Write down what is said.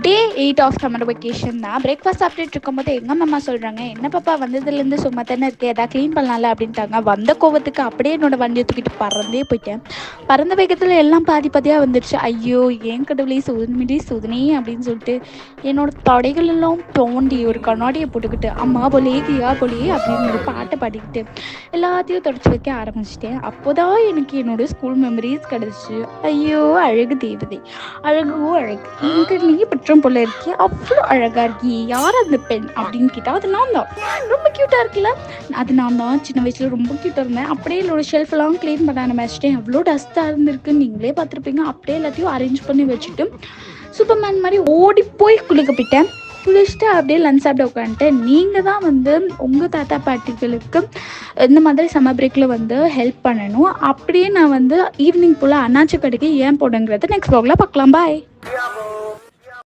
Day 8 of summer vacation தான். Breakfast சாப்பிட்டுட்டு இருக்கும்போது எங்கள் அம்மா சொல்கிறாங்க, என்ன பாப்பா வந்ததுலேருந்து சும்மா தானே இருக்குது, எதாவது க்ளீன் பண்ணலாம்ல அப்படின்ட்டாங்க. வந்த கோவத்துக்கு அப்படியே என்னோடய வண்டியை தூக்கிட்டு பறந்தே போயிட்டேன். பறந்த வேகத்தில் எல்லாம் பாதி பாதியாக வந்துடுச்சு. ஐயோ ஏன் கடவுளே சோதனை அப்படின்னு சொல்லிட்டு என்னோட தொடைகள் எல்லாம் தோண்டி ஒரு கண்ணாடியை போட்டுக்கிட்டு அம்மா போலே கியா போலே அப்படின்னு ஒரு பாட்டை பாடிக்கிட்டு எல்லாத்தையும் தொடச்சி வைக்க ஆரம்பிச்சிட்டேன். அப்போதான் எனக்கு என்னோட ஸ்கூல் மெமரிஸ் கிடச்சிச்சு. ஐயோ அழகு தேவதை, அழகோ அழகு, இங்கே நீ பற்றம் போல இருக்கே, அவ்வளோ அழகா இருக்கியே, யார் அந்த பெண் அப்படின்னு கேட்டா அது நான் தான். ரொம்ப க்யூட்டாக இருக்குல்ல, அது நான் தான். சின்ன வயசுல ரொம்ப க்யூட்டாக இருந்தேன். அப்படியே என்னோட ஷெல்ஃப் எல்லாம் க்ளீன் பண்ண ஆரம்பிச்சிட்டேன். எவ்வளோ டஸ்ட்டாக இருந்திருக்குன்னு நீங்களே பார்த்துருப்பீங்க. அப்படியே எல்லாத்தையும் அரேஞ்ச் பண்ணி வச்சுட்டு சூப்பர்மேன் மாதிரி ஓடி போய் குளிக்க போயிட்டேன். குளிச்சுட்டு அப்படியே லஞ்ச் சாப்பிட உட்காந்துட்டேன். நீங்கள் தான் வந்து உங்கள் தாத்தா பாட்டிகளுக்கு இந்த மாதிரி சம்மர் பிரேக்கில் வந்து ஹெல்ப் பண்ணணும். அப்படியே நான் வந்து ஈவினிங் போல் அண்ணாச்சி கடைக்கு ஏன் போடுங்கிறத நெக்ஸ்ட் வ்ளாகில் பார்க்கலாம். பாய்.